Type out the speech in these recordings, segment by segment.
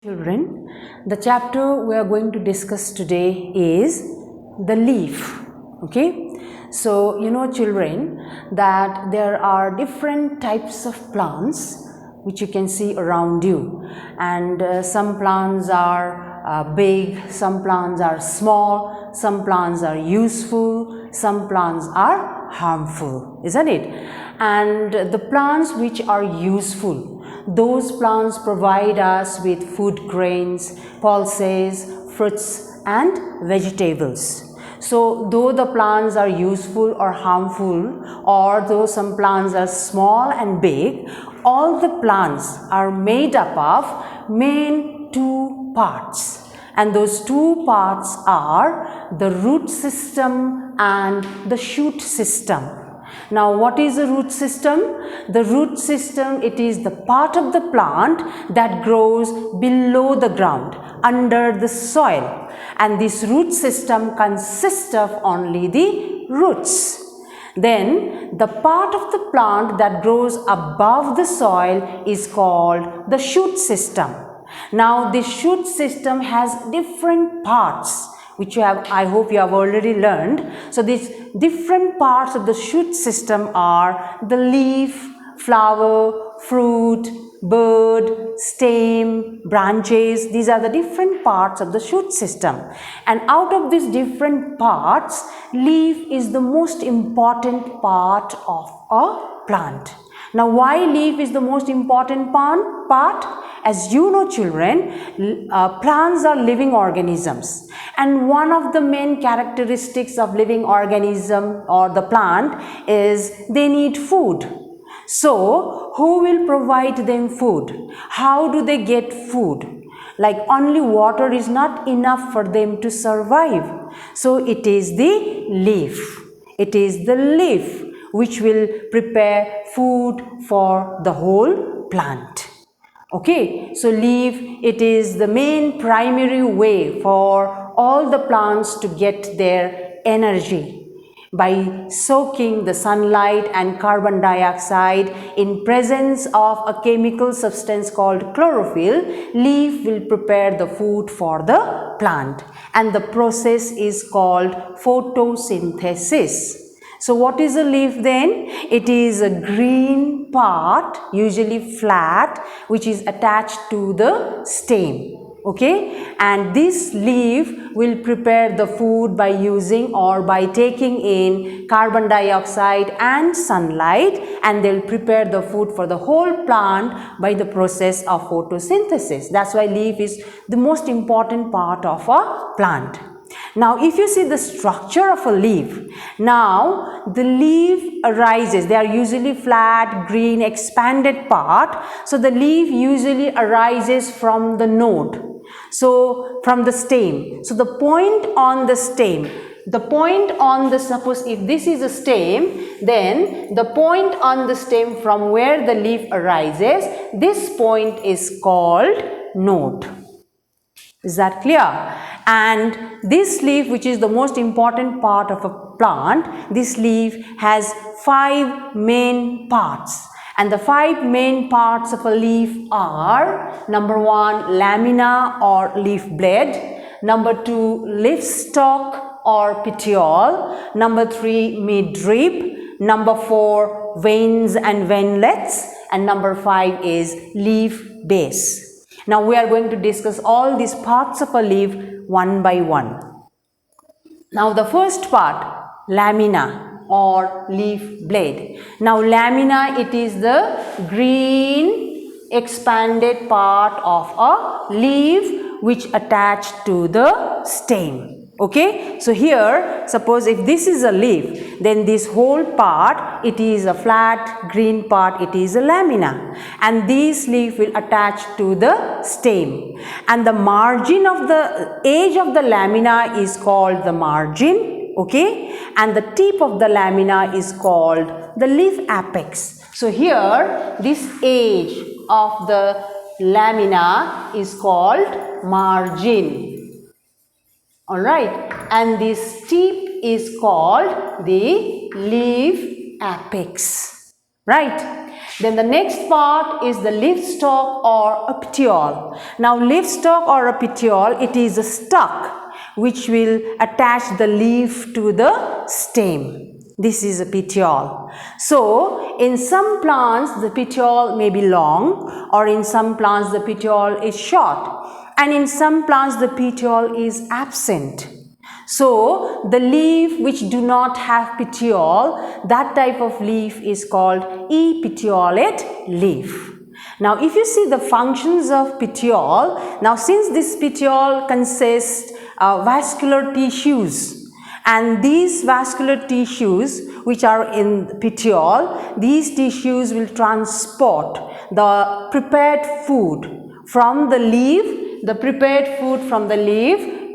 Children, the chapter we are going to discuss today is the leaf. Okay, so you know children that there are different types of plants which you can see around you, and some plants are big, some plants are small, some plants are useful, some plants are harmful, isn't it? And the plants which are useful, those plants provide us with food grains, pulses, fruits and vegetables. So though the plants are useful or harmful, or though some plants are small and big, all the plants are made up of main two parts. And those two parts are the root system and the shoot system. Now, what is the root system? The root system, it is the part of the plant that grows below the ground, under the soil. And this root system consists of only the roots. Then, the part of the plant that grows above the soil is called the shoot system. Now, the shoot system has different parts, which I hope you have already learned. So these different parts of the shoot system are the leaf, flower, fruit, bud, stem, branches. These are the different parts of the shoot system. And out of these different parts, leaf is the most important part of a plant. Now, why leaf is the most important part? As you know children, plants are living organisms, and one of the main characteristics of living organism or the plant is they need food. So, who will provide them food? How do they get food? Like only water is not enough for them to survive. So, it is the leaf. It is the leaf which will prepare food for the whole plant. Okay, so leaf, it is the main primary way for all the plants to get their energy. By soaking the sunlight and carbon dioxide in presence of a chemical substance called chlorophyll, leaf will prepare the food for the plant, and the process is called photosynthesis. So what is a leaf then? It is a green part, usually flat, which is attached to the stem. Okay, and this leaf will prepare the food by using or by taking in carbon dioxide and sunlight, and they will prepare the food for the whole plant by the process of photosynthesis. That's why leaf is the most important part of a plant. Now, if you see the structure of a leaf, now the leaf arises, they are usually flat, green, expanded part. So, the leaf usually arises from the node. So, from the stem. So, the point on the stem, suppose if this is a stem, then the point on the stem from where the leaf arises, this point is called node. Is that clear? And this leaf, which is the most important part of a plant, this leaf has 5 main parts. And the 5 main parts of a leaf are: number 1, lamina or leaf blade; number 2, leaf stalk or petiole; number 3, midrib; number 4, veins and veinlets; and number 5 is leaf base. Now, we are going to discuss all these parts of a leaf one by one. Now, the first part, lamina or leaf blade. Now, lamina, it is the green expanded part of a leaf which attached to the stem. Okay, so here suppose if this is a leaf, then this whole part, it is a flat green part, it is a lamina, and this leaf will attach to the stem, and the margin of the edge of the lamina is called the margin. Okay, and the tip of the lamina is called the leaf apex. So here this edge of the lamina is called margin. Alright, and this tip is called the leaf apex. Right. Then the next part is the leaf stalk or a petiole. Now leaf stalk or a petiole, it is a stalk which will attach the leaf to the stem. This is a petiole. So in some plants the petiole may be long, or in some plants the petiole is short, and in some plants the petiole is absent. So the leaf which do not have petiole, that type of leaf is called epetiolate leaf. Now if you see the functions of petiole, now since this petiole consists of vascular tissues, and these vascular tissues which are in petiole, these tissues will transport the prepared food from the leaf,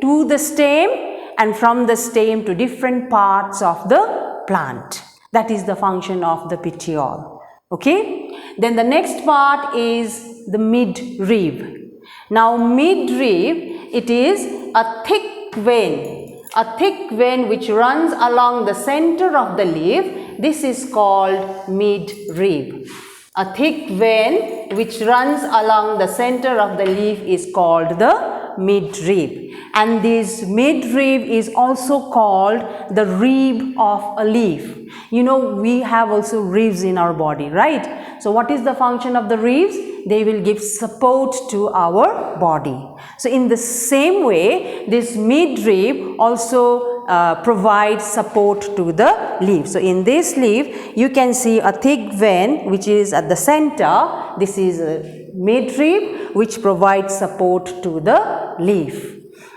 to the stem, and from the stem to different parts of the plant. That is the function of the petiole. Okay. Then the next part is the midrib. Now midrib, it is a thick vein which runs along the center of the leaf. This is called midrib. A thick vein which runs along the center of the leaf is called the midrib. And this midrib is also called the rib of a leaf. You know, we have also ribs in our body, right? So what is the function of the ribs? They will give support to our body. So in the same way, this midrib also provides support to the leaf. So in this leaf, you can see a thick vein which is at the center. This is a midrib which provides support to the leaf.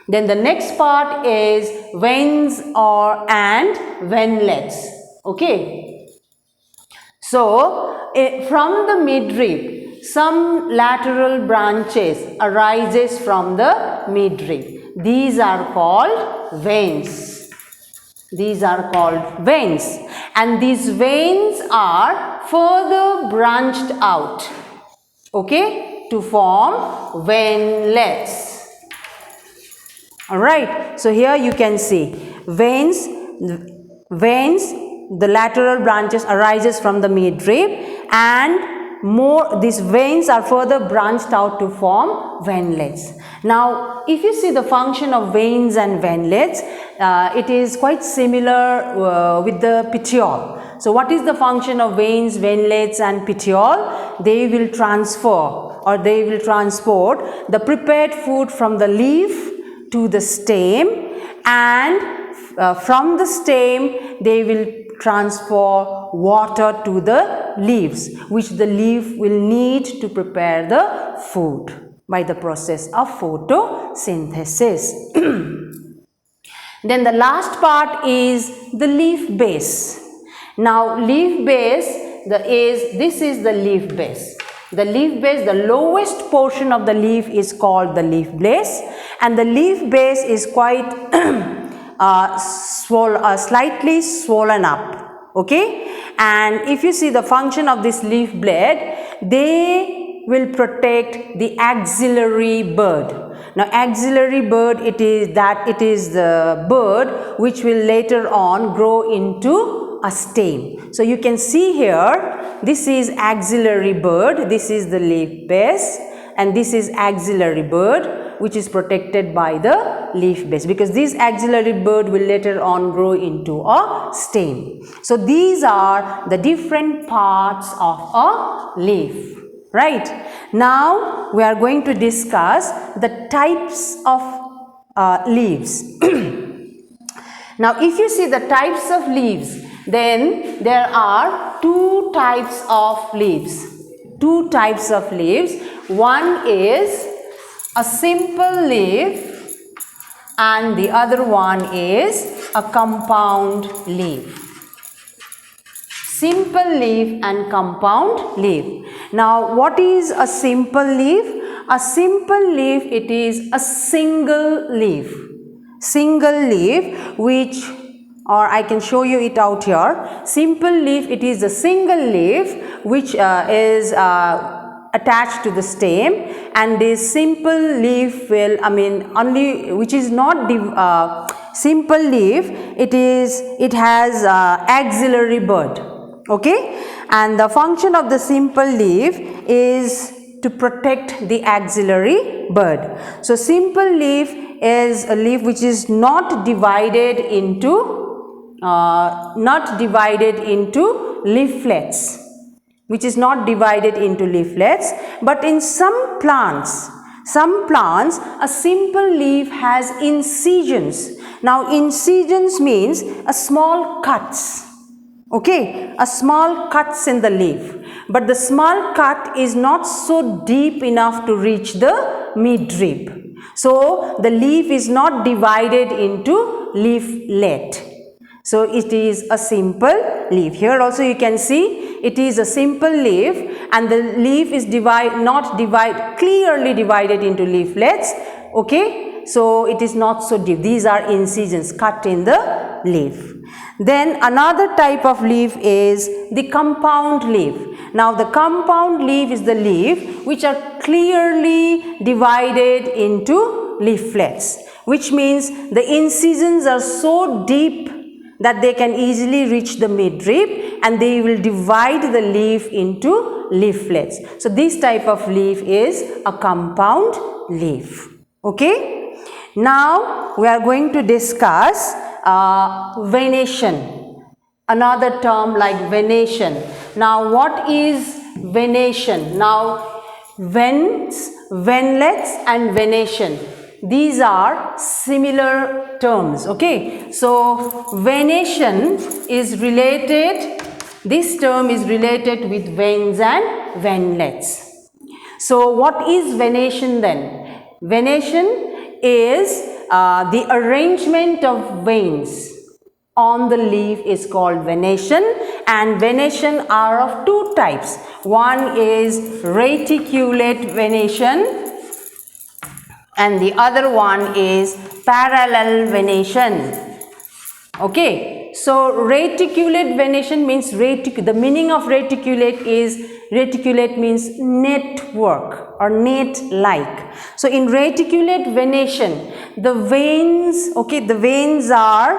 Then the next part is veins and veinlets. Okay. So from the midrib, some lateral branches arises from the midrib. These are called veins. And these veins are further branched out, okay, to form veinlets. Alright, so here you can see veins, the lateral branches arises from the midrib, and these veins are further branched out to form veinlets. Now if you see the function of veins and veinlets, it is quite similar with the petiole. So what is the function of veins, veinlets and petiole? They will transport the prepared food from the leaf to the stem, and from the stem they will transfer water to the leaves, which the leaf will need to prepare the food by the process of photosynthesis. Then the last part is the leaf base. Now leaf base, this is the leaf base. The leaf base, the lowest portion of the leaf is called the leaf base, and the leaf base is quite slightly swollen up. Okay, and if you see the function of this leaf blade, they will protect the axillary bud. Now axillary bud, it is the bud which will later on grow into a stem. So you can see here, this is axillary bud, this is the leaf base, and this is axillary bud which is protected by the leaf base, because this axillary bud will later on grow into a stem. So these are the different parts of a leaf. Right. Now we are going to discuss the types of leaves. Now if you see the types of leaves, then there are two types of leaves. One is a simple leaf and the other one is a compound leaf. Simple leaf and compound leaf. Now what is a simple leaf? A simple leaf, it is a single leaf. Which, or I can show you it out here. Simple leaf, it is a single leaf which is attached to the stem, and this simple leaf will, which is not simple leaf, it has axillary bud. Okay, and the function of the simple leaf is to protect the axillary bud. So simple leaf is a leaf which is not divided into leaflets, but in some plants a simple leaf has incisions. Now incisions means a small cuts, okay, a small cuts in the leaf, but the small cut is not so deep enough to reach the midrib. So the leaf is not divided into leaflet. So it is a simple leaf. Here also you can see it is a simple leaf, and the leaf is clearly divided into leaflets. Okay, so it is not so deep. These are incisions, cut in the leaf. Then another type of leaf is the compound leaf. Now the compound leaf is the leaf which are clearly divided into leaflets, which means the incisions are so deep that they can easily reach the midrib, and they will divide the leaf into leaflets. So this type of leaf is a compound leaf. Okay. Now we are going to discuss venation. Another term like venation. Now what is venation? Now Veinleds and venation, these are similar terms. Okay, so venation is related, this term is related with veins and veinleds. So what is venation then? Venation is the arrangement of veins on the leaf is called venation, and venation are of two types. One is reticulate venation and the other one is parallel venation. Okay, so reticulate venation means the meaning of reticulate means network or net like. So in reticulate venation, the veins, okay, the veins are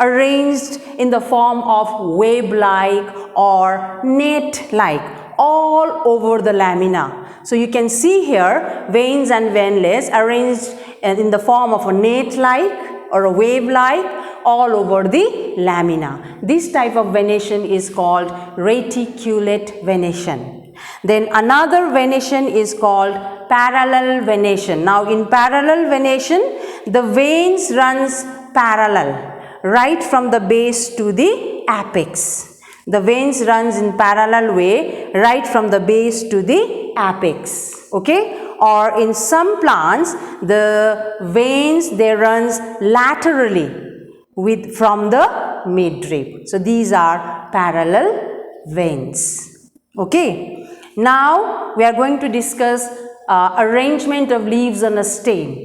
arranged in the form of wave like or net like all over the lamina. So you can see here veins and veinleds arranged in the form of a net like or a wave like all over the lamina. This type of venation is called reticulate venation. Then another venation is called parallel venation. Now in parallel venation, the veins runs parallel right from the base to the apex. The veins runs in parallel way right from the base to the apex. Okay, or in some plants the veins they runs laterally from the midrib. So these are parallel veins. Okay, now we are going to discuss arrangement of leaves on a stem.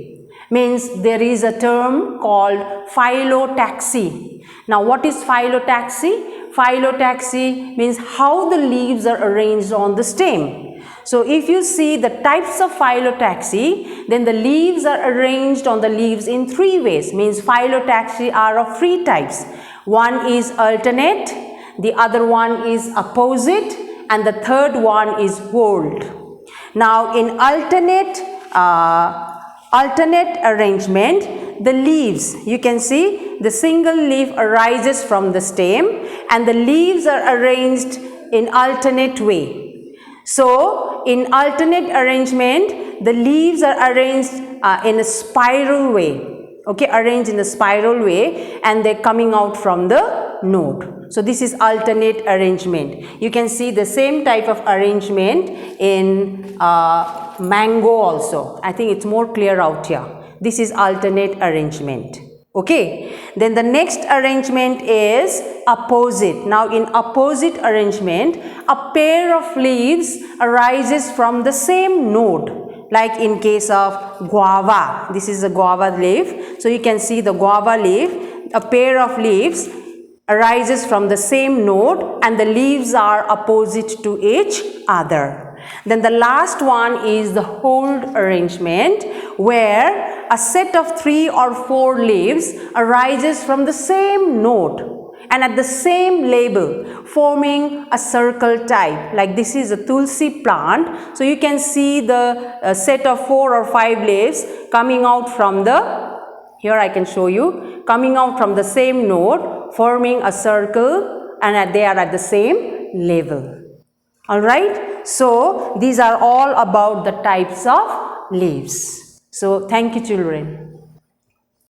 Means there is a term called Phylotaxi. Now what is Phylotaxi? Phylotaxi means how the leaves are arranged on the stem. So if you see the types of Phylotaxi, then the leaves are arranged on the leaves in three ways. Means Phylotaxi are of three types. One is alternate, the other one is opposite, and the third one is whorled. Now in alternate arrangement, the leaves, you can see the single leaf arises from the stem and the leaves are arranged in alternate way. So in alternate arrangement, the leaves are arranged in a spiral way. Okay, arranged in a spiral way, and they're coming out from the node. So this is alternate arrangement. You can see the same type of arrangement in mango also. I think it's more clear out here. This is alternate arrangement. Okay, then the next arrangement is opposite. Now in opposite arrangement, a pair of leaves arises from the same node, like in case of guava. This is a guava leaf. So you can see the guava leaf, a pair of leaves arises from the same node and the leaves are opposite to each other. Then the last one is the whorled arrangement, where a set of 3 or 4 leaves arises from the same node and at the same label forming a circle type. Like this is a tulsi plant, so you can see the set of 4 or 5 leaves coming out from the, here I can show you, coming out from the same node, forming a circle, and they are at the same level. Alright, so these are all about the types of leaves. So thank you children.